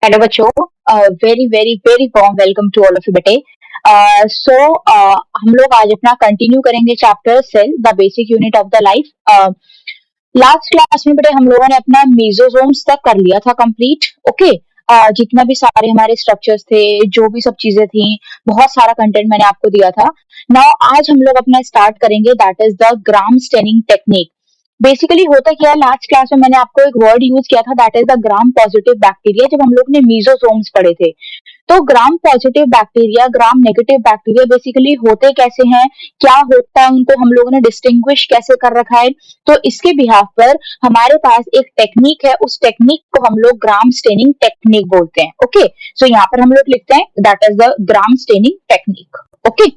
Hello बच्चों, very very very warm welcome to all of you बेटे। So हम लोग आज अपना कंटिन्यू करेंगे chapter cell the basic unit of the life. Last class में बेटे हम लोगों ने अपना मेसोसोम्स तक कर लिया था कंप्लीट। ओके, जितना भी सारे हमारे स्ट्रक्चर्स थे, जो भी सब चीजें थी, बहुत सारा कंटेंट मैंने आपको दिया था। नाउ आज हम लोग अपना स्टार्ट करेंगे, that is the Gram staining technique. Basically होता क्या है, लास्ट क्लास में मैंने आपको एक वर्ड यूज किया था, that is the gram positive bacteria, जब हम लोग ने मीजोसोम्स पढ़े थे। तो ग्राम पॉजिटिव बैक्टीरिया, ग्राम नेगेटिव बैक्टीरिया बेसिकली होते कैसे हैं, क्या होता है, उनको हम लोगों ने डिस्टिंग्विश कैसे कर रखा है। तो इसके बिहाफ पर हमारे पास एक टेक्निक है, उस टेक्निक को हम लोग ग्राम स्टेनिंग टेक्निक बोलते हैं। ओके, सो यहाँ पर हम लोग लिखते हैं that is the Gram staining technique. Okay,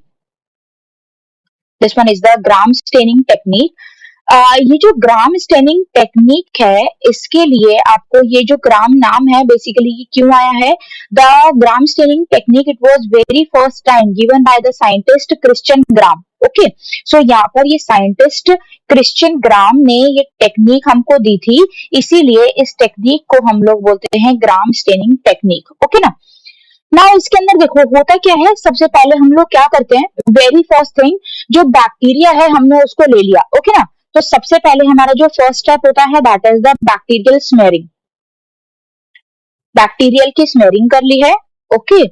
this one is the Gram staining technique. ये जो ग्राम स्टेनिंग टेक्निक है, इसके लिए आपको ये जो ग्राम नाम है बेसिकली ये क्यों आया है, the Gram staining technique it was very first time given by the scientist Christian Gram. Okay, so यहाँ पर ये साइंटिस्ट क्रिश्चियन ग्राम ने ये टेक्निक हमको दी थी, इसीलिए इस टेक्निक को हम लोग बोलते हैं ग्राम स्टेनिंग टेक्निक। ओके ना, ना इसके अंदर देखो होता क्या है, सबसे पहले हम लोग क्या करते हैं, वेरी फर्स्ट थिंग जो बैक्टीरिया है हमने उसको ले लिया। ओके ना, तो सबसे पहले हमारा जो फर्स्ट स्टेप होता है that is the bacterial smearing. Bacterial की स्मेयरिंग कर ली है। ओके,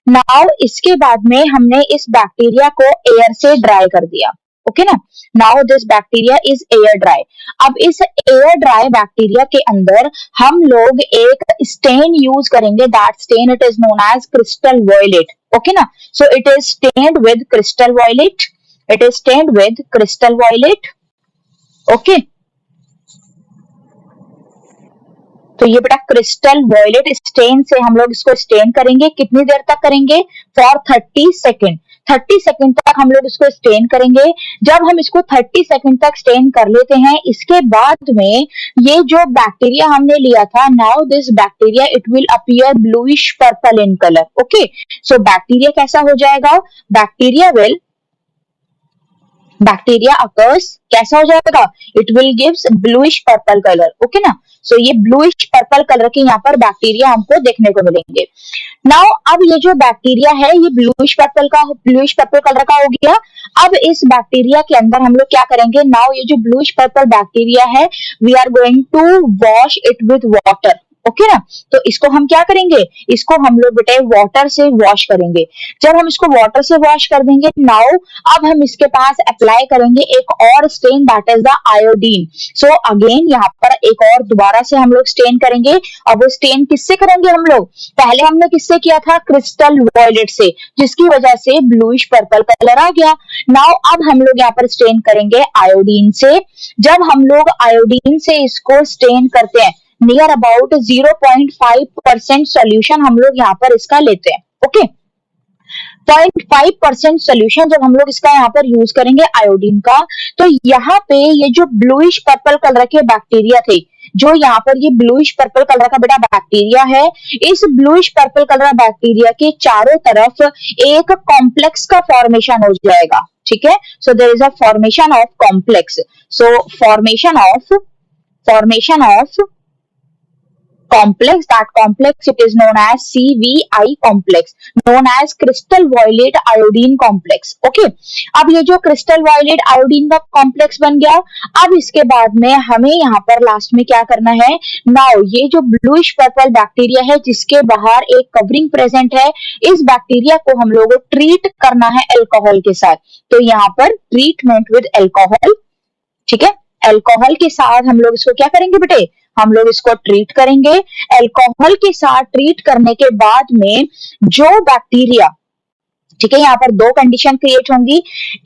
नाउ इसके बाद में हमने इस बैक्टीरिया को एयर से ड्राई कर दिया। ओके ना, now this bacteria is air dry. अब इस एयर ड्राई बैक्टीरिया के अंदर हम लोग एक स्टेन यूज करेंगे, that stain it is known as crystal violet. Okay ना, so it is stained with crystal violet, it is stained with crystal violet. Okay, तो ये बेटा क्रिस्टल वॉयलेट स्टेन से हम लोग इसको स्टेन करेंगे। कितनी देर तक करेंगे, फॉर 30 सेकेंड। 30 सेकेंड तक हम लोग इसको स्टेन करेंगे। जब हम इसको 30 सेकेंड तक स्टेन कर लेते हैं, इसके बाद में ये जो बैक्टीरिया हमने लिया था, now this bacteria it will appear bluish purple in colour. Okay, so bacteria कैसा हो जाएगा, बैक्टीरिया अकर्स कैसा हो जाएगा, it will gives bluish purple colour. Okay ना, सो ये ब्लूइश पर्पल कलर के यहाँ पर बैक्टीरिया हमको देखने को मिलेंगे। नाउ अब ये जो बैक्टीरिया है ये ब्लूइश पर्पल कलर का हो गया। अब इस बैक्टीरिया के अंदर हम लोग क्या करेंगे, नाउ ये जो ब्लूइश पर्पल बैक्टीरिया है we are going to wash it with water. Okay ना, तो इसको हम क्या करेंगे, इसको हम लोग बेटे वाटर से वॉश करेंगे। जब हम इसको वाटर से वॉश कर देंगे, नाउ अब हम इसके पास अप्लाई करेंगे एक और stain, that is the iodine. So again यहाँ पर एक और दोबारा से हम लोग स्टेन करेंगे। अब वो स्टेन किससे करेंगे हम लोग, पहले हमने किससे किया था, क्रिस्टल वॉयलेट से, जिसकी वजह से ब्लूइश पर्पल कलर आ गया। नाउ अब हम लोग यहाँ पर स्टेन करेंगे आयोडीन से। जब हम लोग आयोडीन से इसको स्टेन करते हैं, नियर अबाउट 0.5% सोल्यूशन हम लोग यहाँ पर इसका लेते हैं। ओके, 0.5% सोल्यूशन जब हम लोग इसका यहाँ पर यूज करेंगे आयोडीन का, तो यहाँ पे ये जो ब्लूइश पर्पल कलर के बैक्टीरिया थे, जो यहाँ पर ये ब्लूइश पर्पल कलर का बेटा बैक्टीरिया है, इस ब्लूइश पर्पल कलर बैक्टीरिया के चारों तरफ एक कॉम्प्लेक्स का फॉर्मेशन हो जाएगा। ठीक है, so there is a formation of complex. So formation of complex, that complex it is known as CVI complex, known as crystal violet iodine complex. Okay, अब ये जो crystal violet iodine का complex बन गया, अब इसके बाद में हमें यहाँ पर लास्ट में क्या करना है, नाउ ये जो bluish purple बैक्टीरिया है जिसके बाहर एक कवरिंग प्रेजेंट है, इस बैक्टीरिया को हम लोगों को ट्रीट करना है अल्कोहल के साथ। तो यहाँ पर ट्रीटमेंट विद अल्कोहल। ठीक है, अल्कोहल के साथ हम लोग इसको क्या करेंगे बेटे, हम लोग इसको ट्रीट करेंगे। अल्कोहल के साथ ट्रीट करने के बाद में जो बैक्टीरिया, ठीक है, यहाँ पर दो कंडीशन क्रिएट होंगी।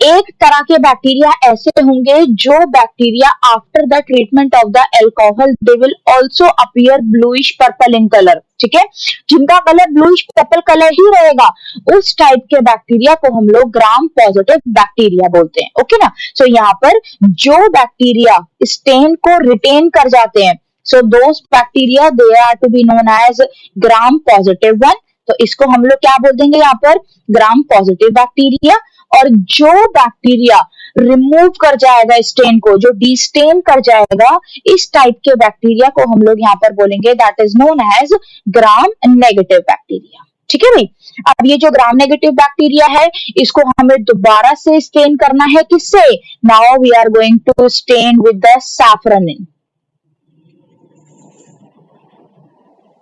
एक तरह के बैक्टीरिया ऐसे होंगे जो bacteria after the treatment of the alcohol they will also appear bluish purple in colour. ठीक है, जिनका कलर ब्लूइश पर्पल कलर ही रहेगा, उस टाइप के बैक्टीरिया को हम लोग ग्राम पॉजिटिव बैक्टीरिया बोलते हैं। ओके ना, सो यहाँ पर जो बैक्टीरिया स्टेन को रिटेन कर जाते हैं, so those bacteria they are to be known as Gram positive one. तो इसको हम लोग क्या बोल देंगे यहाँ पर, ग्राम पॉजिटिव बैक्टीरिया। और जो बैक्टीरिया रिमूव कर जाएगा स्टेन को, जो डिस्टेन कर जाएगा, इस टाइप के बैक्टीरिया को हम लोग यहाँ पर बोलेंगे that is known as gram negative bacteria. ठीक है भाई। अब ये जो ग्राम नेगेटिव बैक्टीरिया है, इसको हमें दोबारा से स्टेन करना है, किससे? Now we are going to stain with the safranin.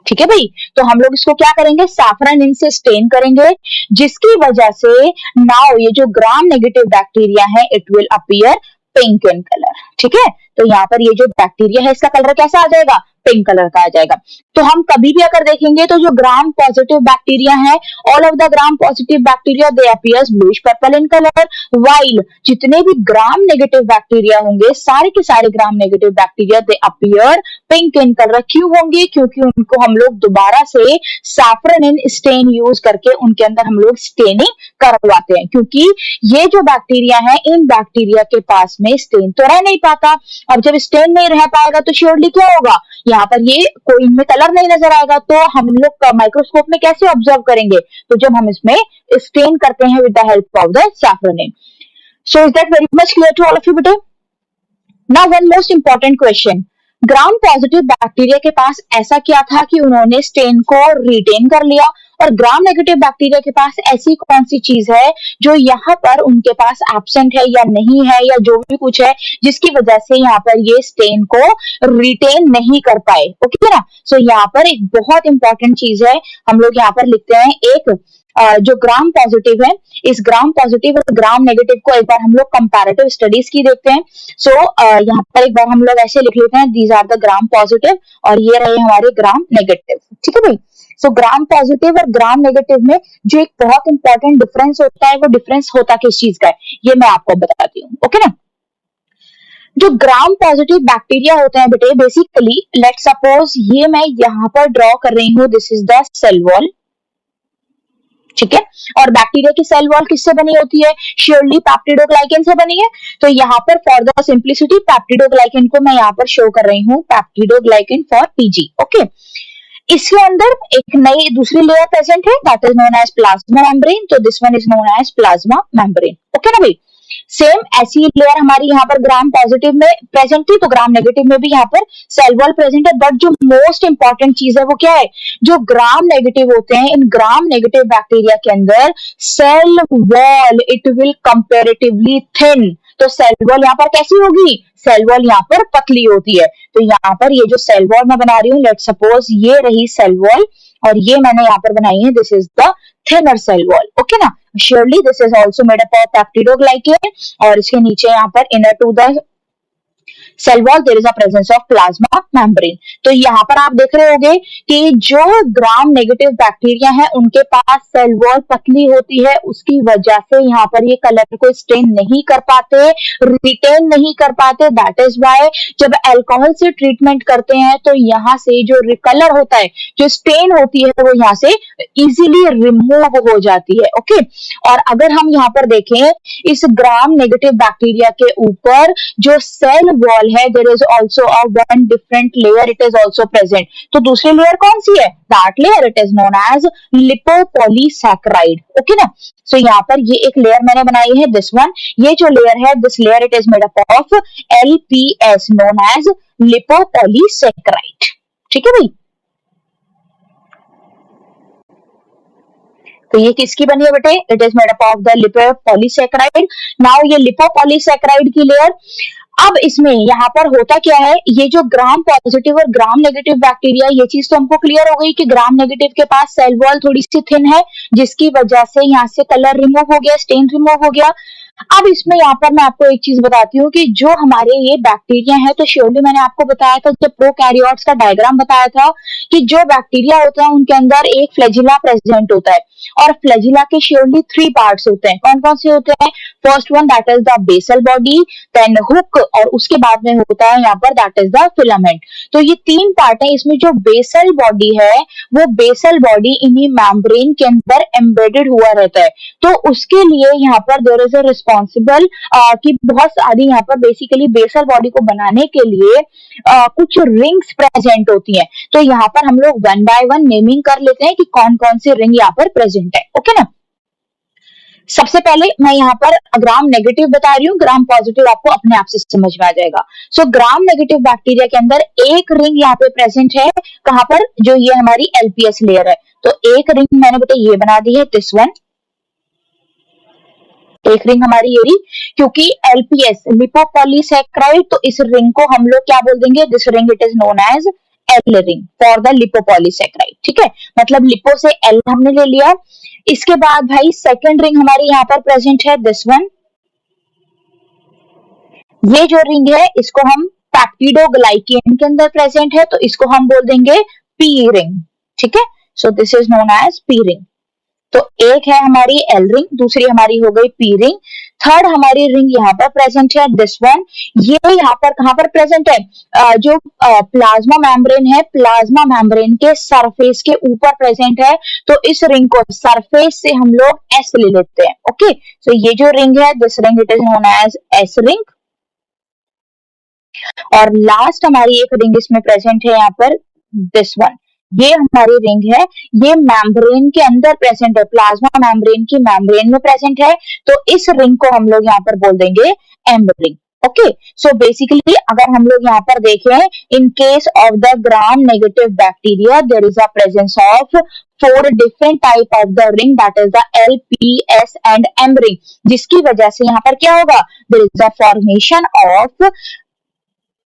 ठीक है भाई। तो हम लोग इसको क्या करेंगे? सैफरनिन से स्टेन करेंगे, जिसकी वजह से नाउ ये जो ग्राम नेगेटिव बैक्टीरिया है it will appear pink in colour. ठीक है। तो यहाँ पर ये जो बैक्टीरिया है इसका कलर कैसा आ जाएगा? पिंक कलर का आ जाएगा। तो हम कभी भी अगर देखेंगे तो जो ग्राम पॉजिटिव बैक्टीरिया है, all of the gram positive bacteria they appears bluish purple in colour, while जितने भी ग्राम नेगेटिव बैक्टीरिया होंगे, सारे के सारे ग्राम negative bacteria they appear pink in colour. क्यों होंगे? क्योंकि उनको हम लोग दोबारा से सैफरनिन स्टेन यूज करके उनके अंदर हम लोग स्टेनिंग करवाते हैं, क्योंकि ये जो बैक्टीरिया है, इन बैक्टीरिया के पास में स्टेन तो रह नहीं पाता। अब जब स्टेन नहीं रह पाएगा तो श्योरली क्या होगा? यहाँ पर ये कोई इनमें कलर नहीं नजर आएगा, तो हम लोग माइक्रोस्कोप में कैसे ऑब्जर्व करेंगे? तो जब हम इसमें स्टेन करते हैं with the help of the safranin. So is that very much clear to all of you बेटे? Now one most important question, Gram positive bacteria के पास ऐसा क्या था कि उन्होंने स्टेन को रिटेन कर लिया, और ग्राम नेगेटिव बैक्टीरिया के पास ऐसी कौन सी चीज है जो यहाँ पर उनके पास एब्सेंट है या नहीं है, या जो भी कुछ है जिसकी वजह से यहाँ पर ये स्टेन को रिटेन नहीं कर पाए? ओके ना। सो यहाँ पर एक बहुत इंपॉर्टेंट चीज है, हम लोग यहाँ पर लिखते हैं एक जो ग्राम पॉजिटिव है, इस ग्राम पॉजिटिव और ग्राम नेगेटिव को एक बार हम लोग कंपैरेटिव स्टडीज की देखते हैं। सो यहाँ पर एक बार हम लोग ऐसे लिख लेते हैं, these are the gram positive और ये रहे हमारे ग्राम नेगेटिव। ठीक है भाई। सो ग्राम पॉजिटिव और ग्राम नेगेटिव में जो एक बहुत इंपॉर्टेंट डिफरेंस होता है, वो डिफरेंस होता किस चीज का है, ये मैं आपको बताती हूँ। ओके ना। जो ग्राम पॉजिटिव बैक्टीरिया होते हैं बेटे, बेसिकली लेट सपोज ये मैं यहाँ पर ड्रॉ कर रही हूँ, this is the cell wall. ठीक है। और बैक्टीरिया की सेल वॉल किससे बनी होती है? श्योरली पेप्टिडोग्लाइकेन से बनी है। तो यहाँ पर फॉर द सिंप्लिसिटी पेप्टिडोग्लाइकेन को मैं यहाँ पर शो कर रही हूँ, पेप्टिडोग्लाइकेन फॉर पीजी। ओके। इसके अंदर एक नई दूसरी लेयर प्रेजेंट है, that is known as plasma membrane. तो this one is known as plasma membrane. Okay ना भाई। सेम ऐसी लेयर हमारी यहाँ पर ग्राम पॉजिटिव में प्रेजेंट थी, तो ग्राम नेगेटिव में भी यहाँ पर सेल वॉल प्रेजेंट है। बट जो मोस्ट इंपॉर्टेंट चीज है वो क्या है? जो ग्राम नेगेटिव होते हैं, इन ग्राम नेगेटिव बैक्टीरिया के अंदर cell wall it will comparatively thin. तो सेल वॉल यहाँ पर कैसी होगी? सेल वॉल यहाँ पर पतली होती है। तो यहाँ पर ये जो सेल वॉल मैं बना रही हूँ, लेट सपोज ये रही सेल वॉल, और ये मैंने यहाँ पर बनाई है, this is the thinner cell wall. Okay ना। Surely this is also made up of peptidoglycan, और इसके नीचे यहाँ पर inner to the cell wall there is a presence of plasma membrane. तो यहाँ पर आप देख रहे होंगे कि जो ग्राम नेगेटिव बैक्टीरिया है उनके पास सेल वॉल पतली होती है, उसकी वजह से यहाँ पर ये कलर को स्टेन नहीं कर पाते, रिटेन नहीं कर पाते। दैट इज वाई जब अल्कोहल से ट्रीटमेंट करते हैं तो यहाँ से जो कलर होता है, जो स्टेन होती है, वो यहाँ से इजीली रिमूव हो जाती है। ओके। और अगर हम यहाँ पर देखें, इस ग्राम नेगेटिव बैक्टीरिया के ऊपर जो सेल वॉल है, there is also a one different layer, it is also present. तो दूसरी लेयर कौन सी है? That layer it is known as lipopolysaccharide. Okay ना। सो यहाँ पर ये एक लेयर मैंने बनाई है, दिस वन। ये जो लेयर है, this layer it is made up of LPS known as lipopolysaccharide. ठीक है भाई। तो ये किसकी बनी है बेटे? It is made up of the lipopolysaccharide. Now ये लिपोपॉलीसैकेराइड की लेयर, अब इसमें यहाँ पर होता क्या है, ये जो ग्राम पॉजिटिव और ग्राम नेगेटिव बैक्टीरिया, ये चीज तो हमको क्लियर हो गई कि ग्राम नेगेटिव के पास सेल वॉल थोड़ी सी थिन है, जिसकी वजह से यहाँ से कलर रिमूव हो गया, स्टेन रिमूव हो गया। अब इसमें यहाँ पर मैं आपको एक चीज बताती हूँ कि जो हमारे ये बैक्टीरिया है, तो श्योरली मैंने आपको बताया था जब प्रोकैरियोट्स का डायग्राम बताया था कि जो बैक्टीरिया होता है उनके अंदर एक फ्लैजिला प्रेजेंट होता है, और फ्लैजिला के श्योरली 3 पार्ट्स होते हैं। कौन कौन से होते हैं? First one that is the basal body, then hook, और उसके बाद में होता है यहाँ पर दैट इज द फिलामेंट। तो ये 3 पार्ट है। इसमें जो बेसल बॉडी है, वो बेसल बॉडी इन्हीं मेम्ब्रेन के अंदर एम्बेडेड हुआ रहता है। तो उसके लिए यहाँ पर देयर इज अ रिस्पॉन्सिबल कि बहुत सारी यहाँ पर बेसिकली बेसल बॉडी को बनाने के लिए कुछ रिंग्स प्रेजेंट होती हैं। तो यहाँ पर हम लोग वन बाय वन नेमिंग कर लेते हैं कि कौन कौन सी रिंग यहाँ पर प्रेजेंट है। ओके ना। सबसे पहले मैं यहाँ पर ग्राम नेगेटिव बता रही हूँ, ग्राम पॉजिटिव आपको अपने आप से समझ में आ जाएगा। सो ग्राम नेगेटिव बैक्टीरिया के अंदर एक रिंग यहाँ पे प्रेजेंट है, कहाँ पर, जो ये हमारी एलपीएस लेयर है। तो एक रिंग मैंने बेटा ये बना दी है, दिस वन, एक रिंग हमारी ये रही, क्योंकि एलपीएस लिपोपॉलीसैकेराइड, तो इस रिंग को हम लोग क्या बोल देंगे, this ring it is known as L ring for the lipopolysaccharide. ठीक है, मतलब लिपो से एल हमने ले लिया। इसके बाद भाई सेकंड रिंग हमारी यहाँ पर प्रेजेंट है, दिस वन। ये जो रिंग है इसको हम पैक्टिडोग्लाइकेन के अंदर प्रेजेंट है, तो इसको हम बोल देंगे पी रिंग। ठीक है, so this is known as P ring. तो एक है हमारी एल रिंग, दूसरी हमारी हो गई पी रिंग। थर्ड हमारी रिंग यहाँ पर प्रेजेंट है, दिस वन। ये यहाँ पर कहाँ पर प्रेजेंट है, जो प्लाज्मा मेम्ब्रेन है, प्लाज्मा मेम्ब्रेन के सरफेस के ऊपर प्रेजेंट है। तो इस रिंग को सरफेस से हम लोग एस ले लेते हैं। ओके, सो ये जो रिंग है, this ring it is known as S ring. और लास्ट हमारी एक रिंग इसमें प्रेजेंट है यहाँ पर, दिस वन। ये हमारी रिंग है, ये मेम्ब्रेन के अंदर प्रेजेंट है, प्लाज्मा मेम्ब्रेन की मेम्ब्रेन में प्रेजेंट है। तो इस रिंग को हम लोग यहाँ पर बोल देंगे M ring. Okay, so basically अगर हम लोग यहाँ पर देखें, in case of the gram negative bacteria there is a presence of four different type of the ring, that is the L, P, S and M ring, जिसकी वजह से यहाँ पर क्या होगा, there is a formation of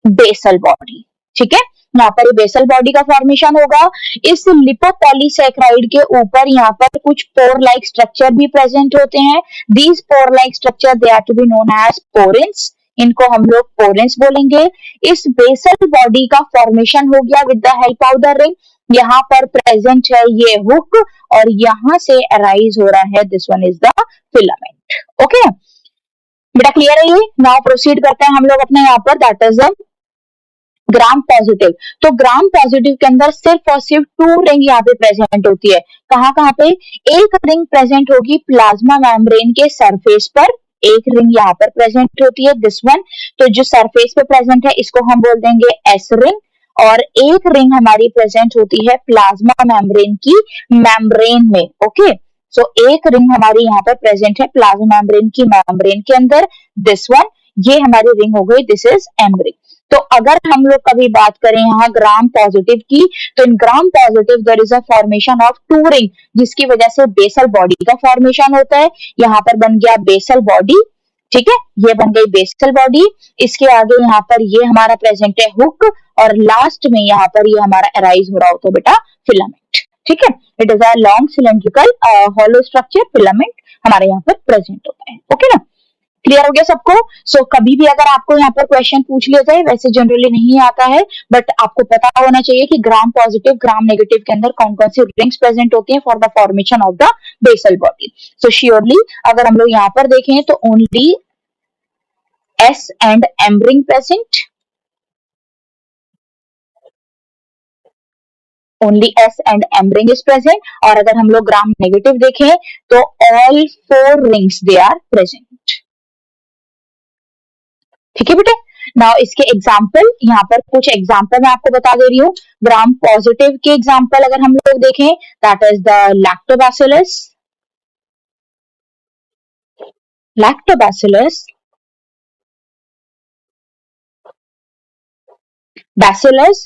basal body. ठीक है, यहाँ पर बेसल बॉडी का फॉर्मेशन होगा। इस लिपोपॉलीसैकेराइड के ऊपर यहाँ पर कुछ पोर लाइक स्ट्रक्चर भी प्रेजेंट होते हैं। These pore like structure they are to be known as porins, इनको हम लोग पोरेंस बोलेंगे। इस बेसल बॉडी का फॉर्मेशन हो गया with the help of the ring. यहाँ पर प्रेजेंट है ये हुक, और यहाँ से अराइज हो रहा है, this one is the filament. Okay बेटा, क्लियर है ये? नाउ प्रोसीड करते हैं हम लोग अपने यहाँ पर, that is the gram positive. तो ग्राम पॉजिटिव के अंदर सिर्फ और सिर्फ टू रिंग यहाँ पे प्रेजेंट होती है। कहाँ कहाँ पे, एक रिंग प्रेजेंट होगी प्लाज्मा मेम्ब्रेन के सरफेस पर, एक रिंग यहाँ पर प्रेजेंट होती है, दिस वन। तो जो सरफेस पे प्रेजेंट है इसको हम बोल देंगे एस रिंग। और एक रिंग हमारी प्रेजेंट होती है प्लाज्मा मेम्ब्रेन की मेम्ब्रेन में। ओके, सो एक रिंग हमारी यहाँ पर प्रेजेंट है प्लाज्मा मेम्ब्रेन की मेम्ब्रेन के अंदर, दिस वन। ये हमारी रिंग हो गई, दिस इज एम रिंग। तो अगर हम लोग कभी बात करें यहाँ ग्राम पॉजिटिव की, तो in Gram positive there is a formation of two ring, जिसकी वजह से बेसल बॉडी का फॉर्मेशन होता है। यहाँ पर बन गया बेसल बॉडी। ठीक है, ये बन गई बेसल बॉडी। इसके आगे यहाँ पर ये हमारा प्रेजेंट है हुक, और लास्ट में यहाँ पर ये हमारा अराइज हो रहा होता है बेटा फिलामेंट। ठीक है, it is a long cylindrical hollow structure filament हमारे यहाँ पर प्रेजेंट होता है। ओके ना, क्लियर हो गया सबको? सो कभी भी अगर आपको यहाँ पर क्वेश्चन पूछ लिया जाए, वैसे जनरली नहीं आता है, बट आपको पता होना चाहिए कि ग्राम पॉजिटिव ग्राम नेगेटिव के अंदर कौन कौन सी रिंग्स प्रेजेंट होती हैं for the formation of the basal body. So surely अगर हम लोग यहाँ पर देखें तो only S and M ring present, only S and M ring is present. और अगर हम लोग ग्राम नेगेटिव देखें तो all four rings they are present. ठीक है बेटे, नाउ इसके एग्जाम्पल, यहाँ पर कुछ एग्जाम्पल मैं आपको बता दे रही हूँ। ग्राम पॉजिटिव के एग्जाम्पल अगर हम लोग देखें, that is the lactobacillus, lactobacillus, bacillus,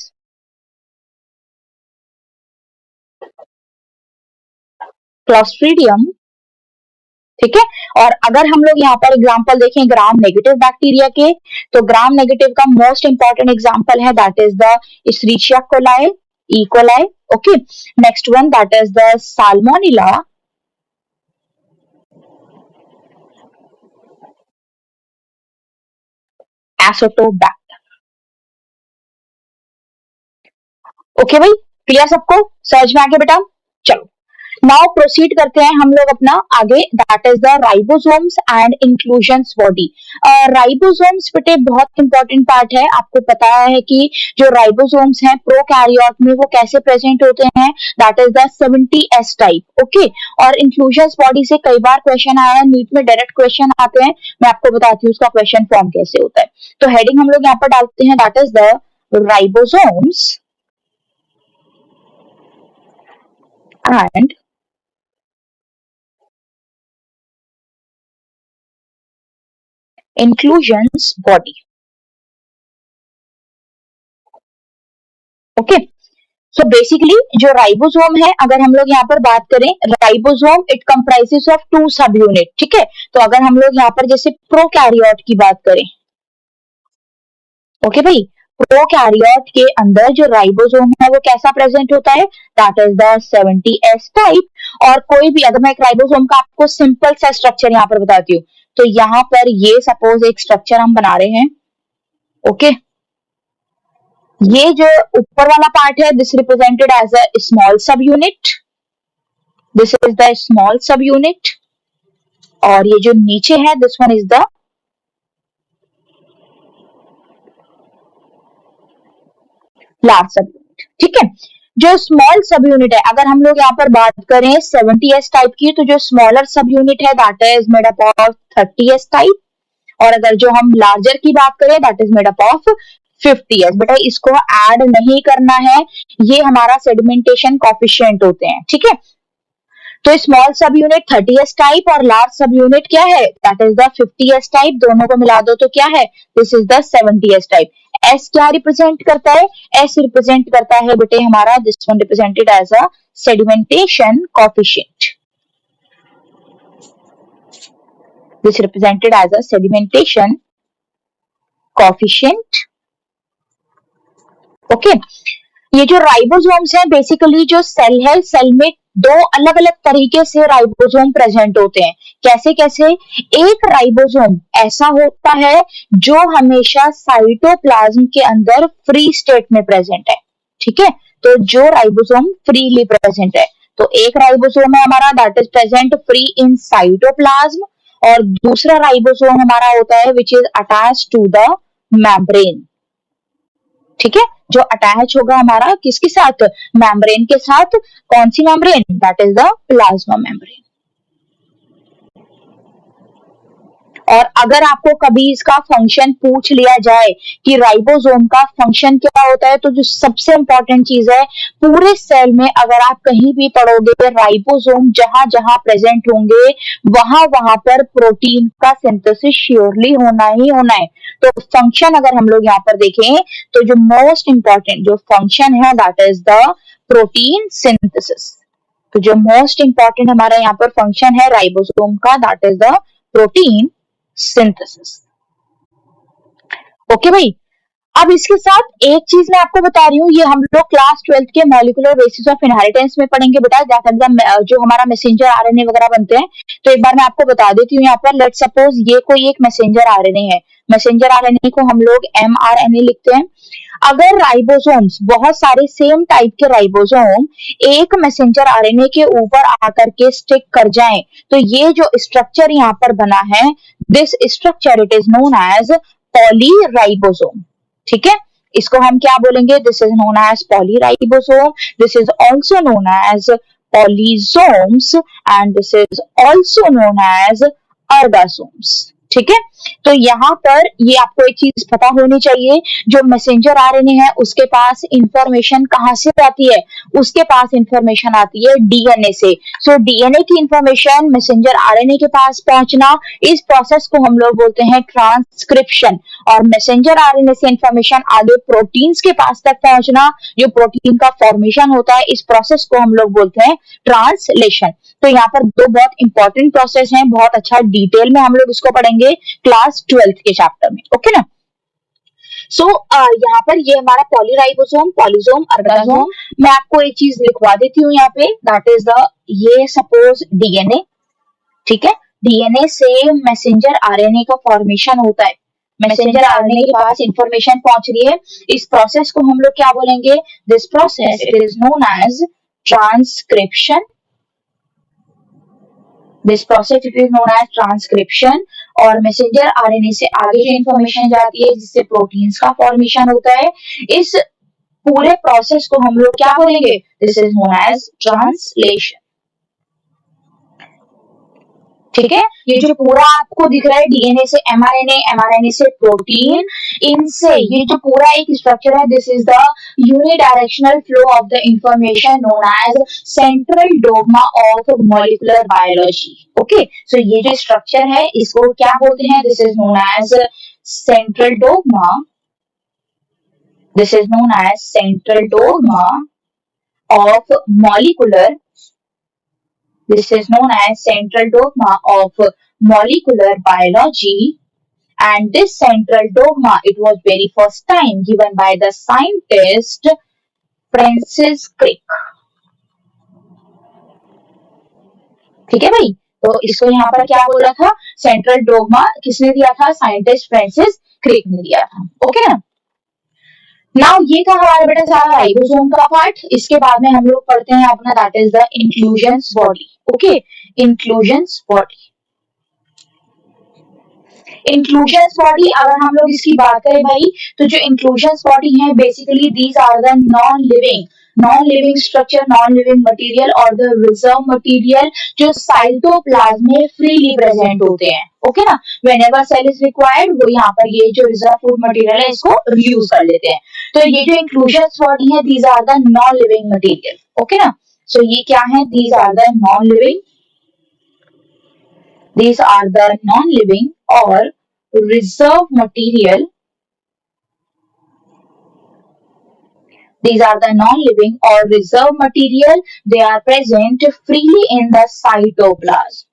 Clostridium. ठीक है, और अगर हम लोग यहाँ पर एग्जाम्पल देखें ग्राम नेगेटिव बैक्टीरिया के, तो ग्राम नेगेटिव का मोस्ट इंपॉर्टेंट एग्जाम्पल है that is the Escherichia coli, E coli. Okay, next one that is the Salmonella, Azotobacter. Okay भाई, क्लियर सबको, समझ में आ गया बेटा? चलो नाउ प्रोसीड करते हैं हम लोग अपना आगे, that is the ribosomes and inclusions body. Ribosomes बेटे बहुत इंपॉर्टेंट पार्ट है। आपको पता है कि जो राइबोसोम्स हैं प्रोकैरियोट में वो कैसे प्रेजेंट होते हैं, that is the 70S type. Okay, और इंक्लूजन्स बॉडी से कई बार क्वेश्चन आया है, नीट में डायरेक्ट क्वेश्चन आते हैं, मैं आपको बताती हूँ उसका क्वेश्चन फॉर्म कैसे होता है। तो हेडिंग हम लोग यहाँ पर डालते हैं, that is the ribosomes and inclusions body. Okay, so basically जो राइबोसोम है, अगर हम लोग यहाँ पर बात करें, ribosome it comprises of two sub unit, ठीक है। तो अगर हम लोग यहाँ पर जैसे प्रोकैरियोट की बात करें, ओके भाई, प्रोकैरियोट के अंदर जो राइबोसोम है वो कैसा प्रेजेंट होता है, that is the 70s type. और कोई भी, अगर मैं एक राइबोसोम का आपको सिंपल सा स्ट्रक्चर यहाँ पर बताती हूँ, तो यहाँ पर ये सपोज एक स्ट्रक्चर हम बना रहे हैं, ओके। ये जो ऊपर वाला पार्ट है, this represented as a small sub unit, this is the small sub unit. और ये जो नीचे है, this one is the large sub unit, ठीक है। जो स्मॉल सब यूनिट है, अगर हम लोग यहाँ पर बात करें 70s टाइप की, तो जो स्मॉलर सब यूनिट है that is made up of 30s type. और अगर जो हम लार्जर की बात करें that is made up of 50s। बेटा इसको ऐड नहीं करना है, ये हमारा सेडिमेंटेशन कॉफिशिएंट होते हैं, ठीक है। तो small sub unit 30s type और लार्ज सब यूनिट क्या है, that is the 50s type. दोनों को मिला दो तो क्या है, this is the 70s type. S क्या रिप्रेजेंट करता है, एस रिप्रेजेंट करता है बेटे हमारा, this one represented as a sedimentation coefficient, this represented as a sedimentation coefficient, okay. ये जो राइबोसोम्स है, बेसिकली जो सेल है, सेल में दो अलग अलग तरीके से राइबोसोम प्रेजेंट होते हैं। कैसे कैसे, एक राइबोसोम ऐसा होता है जो हमेशा साइटोप्लाज्म के अंदर फ्री स्टेट में प्रेजेंट है, ठीक है। तो जो राइबोसोम फ्रीली प्रेजेंट है, तो एक राइबोसोम है हमारा that is present free in cytoplasm, और दूसरा राइबोसोम हमारा होता है which is attach to the membrane, ठीक है। जो अटैच होगा हमारा किसके साथ, मेम्ब्रेन के साथ। कौन सी membrane, that is the plasma membrane. और अगर आपको कभी इसका फंक्शन पूछ लिया जाए कि राइबोसोम का फंक्शन क्या होता है, तो जो सबसे इंपॉर्टेंट चीज है, पूरे सेल में अगर आप कहीं भी पढ़ोगे, राइबोसोम जहां जहां प्रेजेंट होंगे वहां वहां पर प्रोटीन का सिंथेसिस श्योरली होना ही होना है। तो फंक्शन अगर हम लोग यहाँ पर देखें, तो जो मोस्ट इंपॉर्टेंट जो फंक्शन है that is the protein synthesis. तो जो मोस्ट इंपॉर्टेंट हमारा यहाँ पर फंक्शन है राइबोसोम का, that is the protein synthesis, okay भाई। अब इसके साथ एक चीज मैं आपको बता रही हूँ, ये हम लोग क्लास 12th के मॉलिक्यूलर बेसिस ऑफ इनहेरिटेंस में पढ़ेंगे बेटा, जो हमारा मैसेंजर आरएनए वगैरह बनते हैं। तो एक बार मैं आपको बता देती हूँ, यहाँ पर लेट सपोज ये कोई एक मैसेंजर आरएनए है, मैसेंजर आरएनए को हम लोग mRNA लिखते हैं। अगर राइबोसोम्स, बहुत सारे सेम टाइप के राइबोसोम एक मैसेंजर आरएनए के ऊपर आकर के स्टिक कर जाएं, तो ये जो स्ट्रक्चर यहाँ पर बना है, this structure it is known as polyribosome, ठीक है। इसको हम क्या बोलेंगे, this is known as polyribosome, this is also known as polysomes, and this is also known as ergosomes, ठीक है। तो यहाँ पर ये आपको एक चीज पता होनी चाहिए, जो मैसेंजर आरएनए है उसके पास इंफॉर्मेशन कहाँ से आती है, उसके पास इंफॉर्मेशन आती है डीएनए से। सो डीएनए की इंफॉर्मेशन मैसेंजर आरएनए के पास पहुंचना, इस प्रोसेस को हम लोग बोलते हैं ट्रांसक्रिप्शन। और मैसेंजर आरएनए से इंफॉर्मेशन आगे प्रोटीन्स के पास तक पहुंचना, जो प्रोटीन का फॉर्मेशन होता है, इस प्रोसेस को हम लोग बोलते हैं ट्रांसलेशन। तो यहाँ पर दो बहुत इंपॉर्टेंट प्रोसेस हैं, बहुत अच्छा डिटेल में हम लोग इसको पढ़ेंगे क्लास 12th के चैप्टर में, ओके ना। सो यहाँ पर ये हमारा पॉलीराइबोसोम, पॉलीसोम, अर्गासोम। मैं आपको एक चीज लिखवा देती हूँ यहाँ पे, दैट इज द, ये सपोज डीएनए, ठीक है। डीएनए से मैसेंजर आरएनए का फॉर्मेशन होता है, मैसेंजर आरएनए के पास इंफॉर्मेशन पहुंच रही है, इस प्रोसेस को हम लोग क्या बोलेंगे, this process it is known as transcription, this process it is known as transcription. और मैसेंजर आरएनए से आगे जो इंफॉर्मेशन जाती है जिससे प्रोटीन्स का फॉर्मेशन होता है, इस पूरे प्रोसेस को हम लोग क्या बोलेंगे, this is known as translation, ठीक है, ये जो पूरा आपको दिख रहा है डीएनए से एमआरएनए, एमआरएनए से प्रोटीन, इनसे ये जो पूरा एक स्ट्रक्चर है, this is the unidirectional flow of the information known as central dogma of molecular biology. Okay, so ये जो स्ट्रक्चर है इसको क्या बोलते हैं? This is known as central dogma, this is known as central dogma of molecular, this is known as central dogma of molecular biology, and this central dogma, it was very first time given by the scientist Francis Crick। ठीक है भाई, तो इसको यहाँ पर क्या बोला था? सेंट्रल डोगमा किसने दिया था? साइंटिस्ट फ्रांसिस क्रिक ने दिया था। ओके ना, नाउ ये था हमारा बेटा सारा राइबोसोम का पार्ट। इसके बाद में हम लोग पढ़ते हैं अपना that is the inclusions body. Okay, inclusions body, inclusions body अगर हम लोग इसकी बात करें भाई, तो जो इंक्लूजन्स बॉडी है basically these are the non living structure, non living material और द रिजर्व मटेरियल जो साइटोप्लाज्म में फ्रीली प्रेजेंट होते हैं। ओके ना, व्हेनेवर सेल इज रिक्वायर्ड वो यहाँ पर ये जो रिजर्व फूड मटेरियल है इसको रीयूज कर लेते हैं। तो ये जो इंक्लूजन्स बॉडी है these are the non living material. Okay ना, सो ये क्या है? These are the non living, these are the non-living or reserve material, these are the non-living or reserve material, they are present freely in the cytoplasm।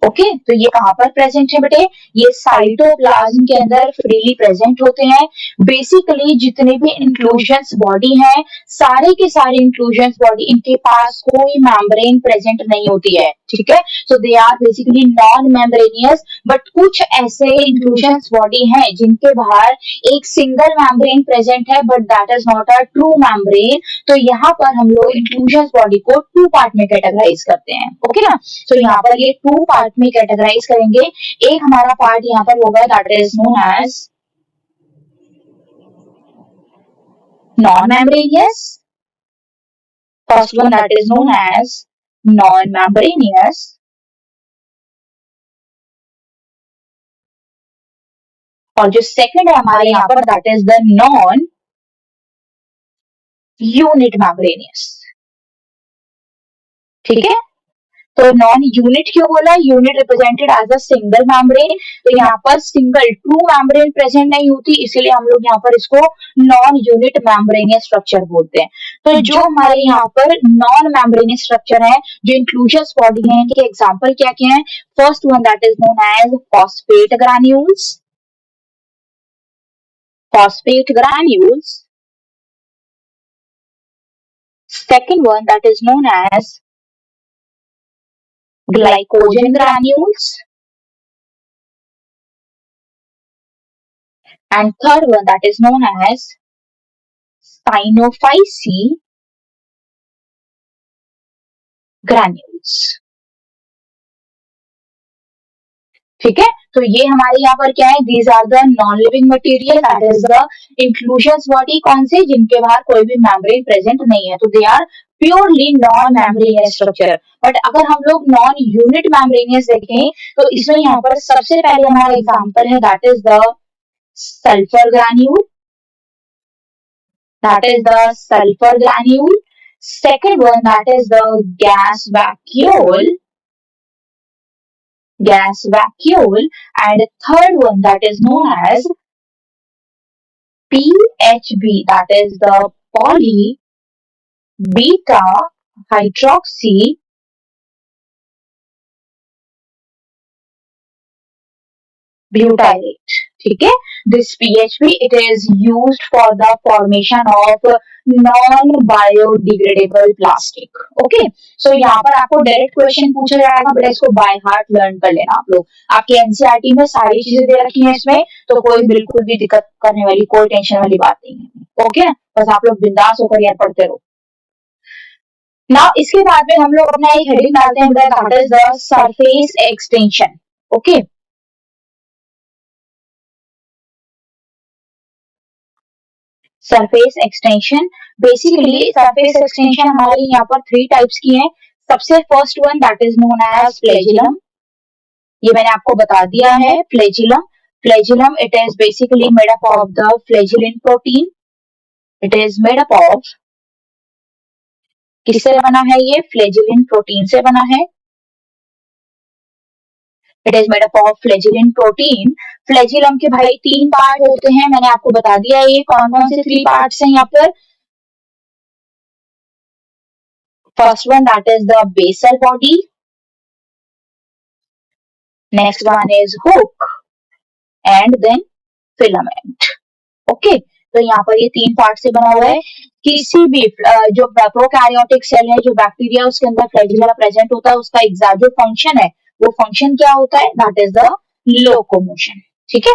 Okay, तो ये कहां पर present है बेटे? ये साइटोप्लाज्म के अंदर फ्रीली प्रेजेंट होते हैं। बेसिकली जितने भी इंक्लूजन्स बॉडी हैं, सारे के सारे इंक्लूजन्स बॉडी, इनके पास कोई मेम्ब्रेन प्रेजेंट नहीं होती है। ठीक है, so they are basically non membranous, but कुछ ऐसे इंक्लूजन्स बॉडी हैं जिनके बाहर एक सिंगल मेम्ब्रेन प्रेजेंट है, but that is not a true membrane. तो यहाँ पर हम लोग इंक्लूजन्स बॉडी को टू पार्ट में कैटेगराइज करते हैं। ओके ना, तो यहाँ पर ये टू पार्ट में कैटेगराइज करेंगे। एक हमारा पार्ट यहाँ पर होगा that is known as non membranous, first one that is known as non membranous, और जो सेकंड है हमारे यहाँ पर that is the non unit membranous. ठीक है, तो नॉन यूनिट क्यों बोला? Unit represented as a single membrane, तो यहाँ पर सिंगल ट्रू मेम्ब्रेन प्रेजेंट नहीं होती, इसीलिए हम लोग यहाँ पर इसको नॉन यूनिट मेम्ब्रेनियस स्ट्रक्चर बोलते हैं। तो जो हमारे यहाँ पर नॉन मेम्ब्रेनियस स्ट्रक्चर है, जो इंक्लूजन्स बॉडी है, इनके एग्जांपल क्या क्या है? First one that is known as phosphate granules, phosphate granules, second one that is known as glycogen granules, and third one that is known as Steinophyce granules। ठीक है, तो ये हमारे यहाँ पर क्या है? These are the non living material that is the inclusions body. कौन से? जिनके बाहर कोई भी मेम्ब्रेन प्रेजेंट नहीं है, तो they are purely non membranous structure. But अगर हम लोग नॉन यूनिट मेम्ब्रेनियस देखें, तो इसमें यहाँ पर सबसे पहले हमारा एग्जांपल है that is the sulphur granule, that is the sulphur granule. Second one that is the gas vacuole, gas vacuole, and third one that is known as PHB, that is the poly beta hydroxy butyrate। ठीक है, this PHB it is used for the formation of non biodegradable plastic। Okay, so यहाँ पर आपको direct question पूछा जाएगा, but इसको by heart learn कर लेना आप लोग। आपके एनसीईआरटी में सारी चीजें दे रखी हैं इसमें, तो कोई बिल्कुल भी दिक्कत करने वाली, कोई टेंशन वाली बात नहीं है। ओके, बस आप लोग बिंदास होकर यार पढ़ते रहो। नाउ इसके बाद में हम लोग अपना एक हेडिंग डालते हैं that is the surface extension. Okay, surface extension, basically surface extension हमारे यहाँ पर थ्री टाइप्स की हैं। सबसे first one that is known as flagellum, ये मैंने आपको बता दिया है। Flagellum, flagellum it is basically made up of the flagellin protein. It is made up of, किससे बना है ये? फ्लैजिलिन प्रोटीन से बना है। It is made up of flagellin protein. Flagellum के भाई 3 पार्ट होते हैं, मैंने आपको बता दिया ये कौन कौन से 3 पार्ट्स हैं यहाँ पर। First one that is the basal body, next one is hook and then filament. Okay, तो यहाँ पर ये 3 पार्ट से बना हुआ है। किसी भी जो प्रोकैरियोटिक सेल है, जो बैक्टीरिया उसके अंदर फ्लैजिला प्रेजेंट होता है, उसका एग्जैक्ट जो फंक्शन है वो फंक्शन क्या होता है? That is the locomotion. ठीक है,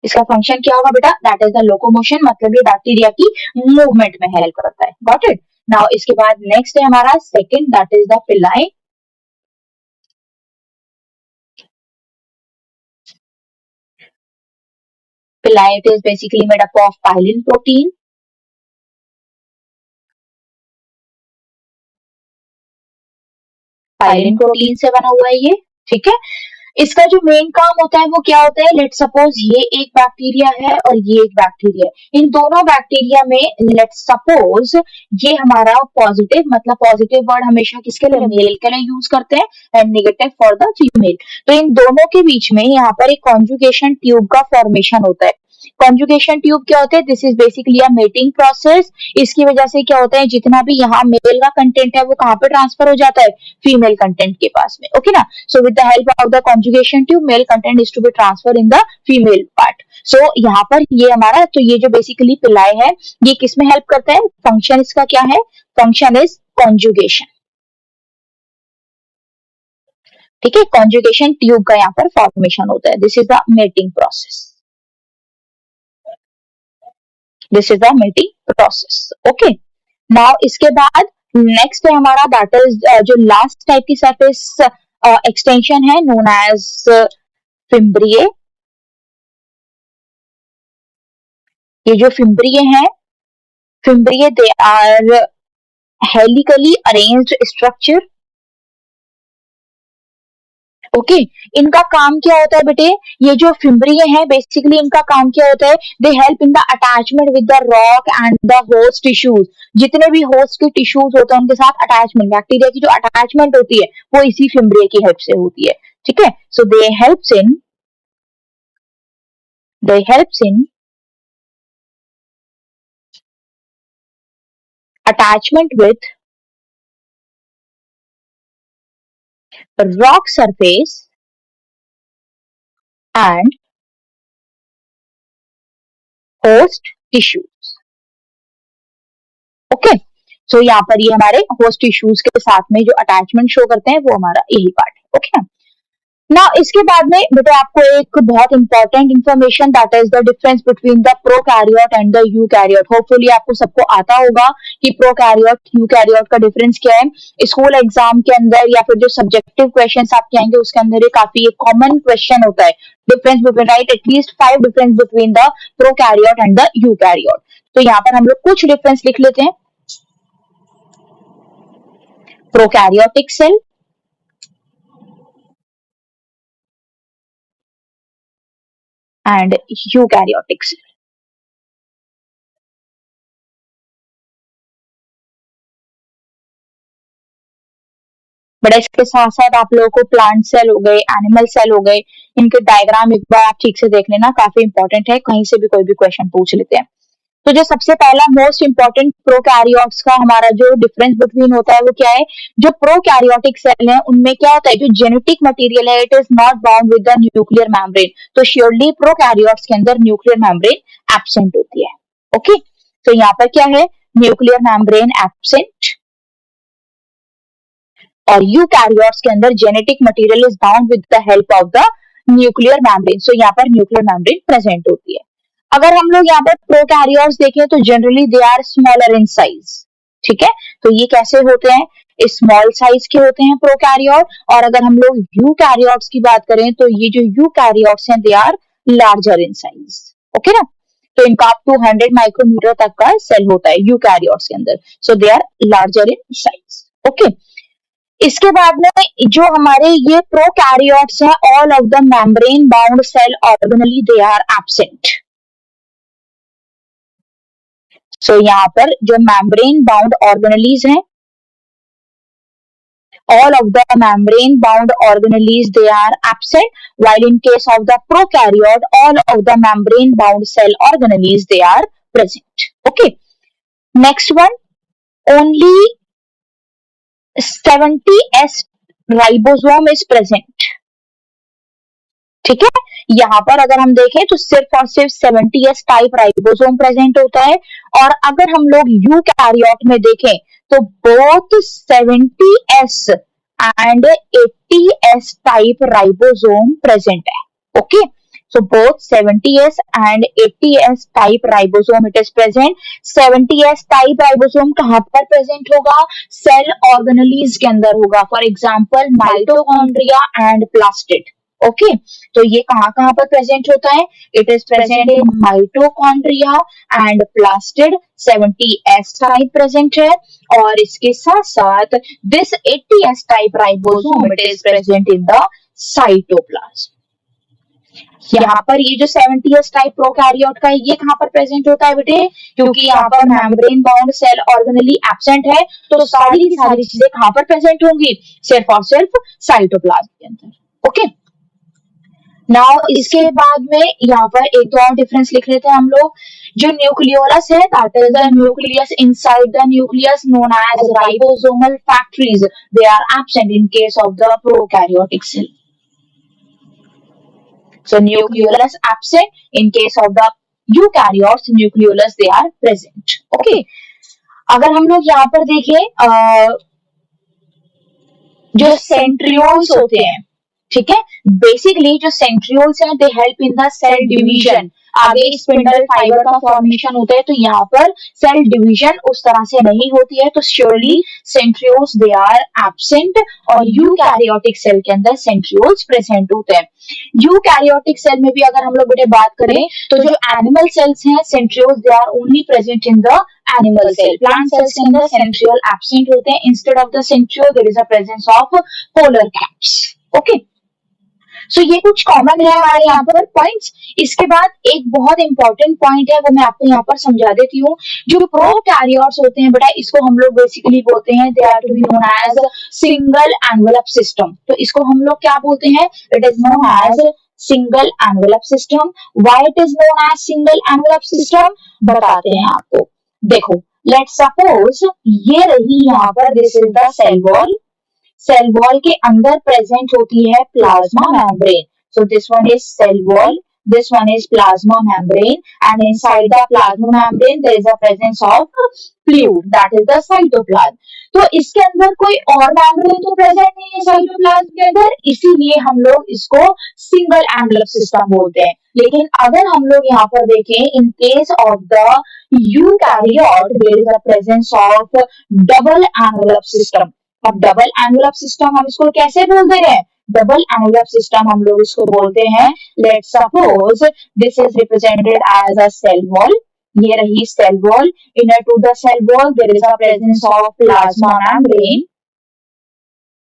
इसका फंक्शन क्या होगा बेटा? दैट इज द लोकोमोशन, मतलब ये बैक्टीरिया की मूवमेंट में हेल्प करता है। Got it? नाउ इसके बाद नेक्स्ट है हमारा सेकंड, दैट इज द पिलाई। पिलाई it is basically made up of pilin protein. Pilin protein से बना हुआ है ये। ठीक है, इसका जो मेन काम होता है वो क्या होता है? लेट सपोज ये एक बैक्टीरिया है और ये एक बैक्टीरिया है। इन दोनों बैक्टीरिया में लेट सपोज ये हमारा पॉजिटिव, मतलब पॉजिटिव वर्ड हमेशा किसके लिए? मेल के लिए यूज करते हैं, and negative for the female. तो इन दोनों के बीच में यहाँ पर एक कॉन्जुगेशन ट्यूब का फॉर्मेशन होता है। कॉन्जुगेशन ट्यूब क्या होता है? This is basically a mating process. इसकी वजह से क्या होता है? जितना भी यहाँ मेल का कंटेंट है वो कहाँ पे ट्रांसफर हो जाता है? फीमेल कंटेंट के पास में। ओके ना? So with the help of the conjugation tube male content is to be transfer in the female part. So यहाँ पर ये हमारा, तो ये जो बेसिकली पिलाई है ये किस में हेल्प करता है? फंक्शन इसका क्या है? Function is conjugation. ठीक है, कॉन्जुगेशन ट्यूब का यहाँ पर फॉर्मेशन होता है। This is the mating process. This is the mating process. Okay, now इसके बाद नेक्स्ट है हमारा, दैट इज जो लास्ट टाइप की सरफेस एक्सटेंशन है, नोन एज फिम्ब्रिए। ये जो फिम्ब्रिए हैं, fimbriae they are helically arranged structure. Okay, इनका काम क्या होता है बेटे? ये जो फिम्ब्रिए हैं बेसिकली इनका काम क्या होता है? दे help in the attachment with the rock and the host tissues. जितने भी होस्ट के टिश्यूज होते हैं उनके साथ अटैचमेंट, बैक्टीरिया की जो अटैचमेंट होती है वो इसी फिम्ब्रिए की हेल्प से होती है। ठीक है, so they helps in attachment with rock surface and host tissues. Okay, so यहाँ पर ये हमारे होस्ट टिश्यूज के साथ में जो अटैचमेंट शो करते हैं वो हमारा यही पार्ट है। ओके ना, इसके बाद में बेटे आपको एक बहुत important information, that is the difference between the prokaryote and the eukaryote. Hopefully आपको सबको आता होगा कि प्रोकैरियोट यूकैरियोट का डिफरेंस क्या है। स्कूल एग्जाम के अंदर या फिर जो सब्जेक्टिव क्वेश्चंस आपके आएंगे उसके अंदर ये काफी एक कॉमन क्वेश्चन होता है, difference between, right, at least 5 difference between the prokaryote and the eukaryote. तो यहाँ पर हम लोग कुछ डिफरेंस लिख लेते हैं। Prokaryotic cell and eukaryotic cell। But इसके साथ साथ आप लोगों को प्लांट सेल हो गए, एनिमल सेल हो गए, इनके डायग्राम एक बार आप ठीक से देख लेना, काफी इंपॉर्टेंट है, कहीं से भी कोई भी क्वेश्चन पूछ लेते हैं। तो जो सबसे पहला मोस्ट इंपॉर्टेंट प्रोकैरियोट्स का हमारा जो डिफरेंस बिटवीन होता है वो क्या है? जो प्रोकैरियोटिक सेल है उनमें क्या होता है? जो जेनेटिक मटेरियल है it is not bound with the nuclear membrane. तो श्योरली प्रोकैरियोट्स के अंदर न्यूक्लियर मेम्ब्रेन एब्सेंट होती है। ओके, तो यहाँ पर क्या है? Nuclear membrane absent. और यूकैरियोट्स के अंदर genetic material is bound with the help of the nuclear membrane. So यहाँ पर न्यूक्लियर मेम्ब्रेन प्रेजेंट होती है। अगर हम लोग यहाँ पर प्रोकैरियोट्स देखें तो generally they are smaller in size. ठीक है, तो ये कैसे होते हैं? स्मॉल साइज के होते हैं प्रोकैरियोट। और अगर हम लोग यूकैरियोट्स की बात करें तो ये जो यूकैरियोट्स हैं they are larger in size. Okay ना, तो इनका अप टू 100 माइक्रोमीटर तक का सेल होता है यूकैरियोट्स के अंदर। So they are larger in size. Okay इसके बाद में जो हमारे ये प्रोकैरियोट्स हैं, all of the membrane bound cell organelle they are absent. So यहाँ पर जो मेम्ब्रेन बाउंड ऑर्गेनलीज हैं, all of the membrane bound organelles they are absent, while in case of the prokaryote all of the membrane bound cell organelles they are present. Okay, next one, only 70S ribosome is present. ठीक है, यहाँ पर अगर हम देखें तो सिर्फ और सिर्फ 70S टाइप राइबोसोम प्रेजेंट होता है, और अगर हम लोग यूकैरियोट में देखें तो both 70S and 80S type ribosome present है। Okay, so both 70S and 80S type ribosome it is present। 70S type ribosome कहाँ पर present होगा? सेल ऑर्गेनलीज के अंदर होगा, for example mitochondria and plastid. Okay, तो ये कहाँ कहाँ पर प्रेजेंट होता है? It is present in mitochondria and plastid, 70S type present है, और इसके साथ साथ this 80S type ribosome it is present in the cytoplasm. यहाँ पर ये जो 70S टाइप प्रोकैरियोट का है ये कहाँ पर प्रेजेंट होता है बेटे? क्योंकि यहाँ पर membrane bound cell organelle absent है, तो सारी की सारी चीजें कहाँ पर प्रेजेंट होंगी? सिर्फ और सिर्फ साइटोप्लाज्म के अंदर। ओके, नाउ इसके बाद में यहाँ पर एक तो और डिफरेंस लिख लेते हैं हम लोग। जो न्यूक्लियोलस है that is the nucleus inside the nucleus known as ribosomal factories, they are absent in case of the prokaryotic cell. So nucleolus absent, in case of the eukaryotes nucleolus they are present. Okay, अगर हम लोग यहाँ पर देखें जो centrioles होते हैं, ठीक है, बेसिकली जो सेंट्रियोल्स हैं they help in the cell division. आगे स्पिंडल फाइबर का फॉर्मेशन होता है, तो यहाँ पर सेल डिवीजन उस तरह से नहीं होती है, तो surely centrioles they are absent, और यूकैरियोटिक सेल के अंदर सेंट्रियोल्स प्रेजेंट होते हैं। यूकैरियोटिक सेल में भी अगर हम लोग बेटे बात करें तो जो एनिमल सेल्स हैं centrioles they are only present in the animal cell. Plant cells के अंदर सेंट्रियोल एब्सेंट होते हैं, instead of the centriole there is a presence of polar caps. Okay, so ये कुछ कॉमन है हमारे यहाँ पर पॉइंट्स। इसके बाद एक बहुत इंपॉर्टेंट पॉइंट है वो मैं आपको यहाँ पर समझा देती हूँ। जो प्रोकैरियोट्स होते हैं बेटा इसको हम लोग बेसिकली बोलते हैं they are to be known as single envelope system. तो इसको हम लोग क्या बोलते हैं? It is known as single envelope system. Why it is known as single envelope system बताते हैं आपको। देखो, लेट्स सपोज ये रही यहाँ पर this is the cell wall. Cell wall के अंदर प्रेजेंट होती है plasma membrane. So this one is cell wall, this one is plasma membrane, and inside the plasma membrane there is a presence of fluid, that is the cytoplasm। तो इसके अंदर कोई और membrane तो प्रेजेंट नहीं है साइटोप्लाज्म के अंदर, इसीलिए हम लोग इसको सिंगल एनवेलप सिस्टम बोलते हैं। लेकिन अगर हम लोग यहाँ पर देखें in case of the eukaryote there is a presence of double envelope system. अब डबल एनवेलप सिस्टम हम इसको कैसे बोलते हैं? डबल एनवेलप सिस्टम हम लोग इसको बोलते हैं, let's suppose this is represented as a cell wall. ये रही cell wall, inner to the cell wall there is a presence of plasma membrane,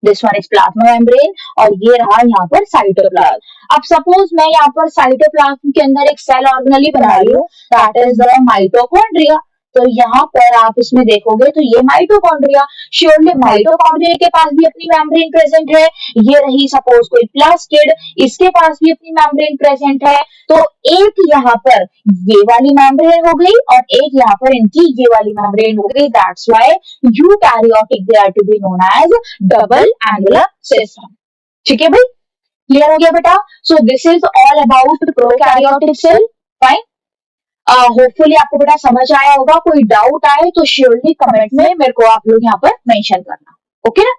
this one is plasma membrane, और ये रहा यहाँ पर साइटोप्लाज्म। अब सपोज मैं यहाँ पर साइटोप्लाज्म के अंदर एक सेल ऑर्गेनली बना रही हूँ दैट इज द माइटोकॉन्ड्रिया। तो यहाँ पर आप इसमें देखोगे तो ये माइटोकॉन्ड्रिया, श्योरली माइटोकॉन्ड्रिया के पास भी अपनी मेम्ब्रेन प्रेजेंट है। ये रही सपोज कोई प्लास्टिड, इसके पास भी अपनी मेम्ब्रेन प्रेजेंट है। तो एक यहाँ पर ये वाली मेम्ब्रेन हो गई और एक यहाँ पर इनकी ये वाली मेम्ब्रेन हो गई, that's why eukaryotic they are to be known as double envelope system. ठीक है भाई, क्लियर हो गया बेटा? So this is all about prokaryotic cell. Fine, hopefully आपको बेटा समझ आया होगा। कोई डाउट आए तो श्योरली कमेंट में मेरे को आप लोग यहाँ पर मेंशन करना। ओके ना?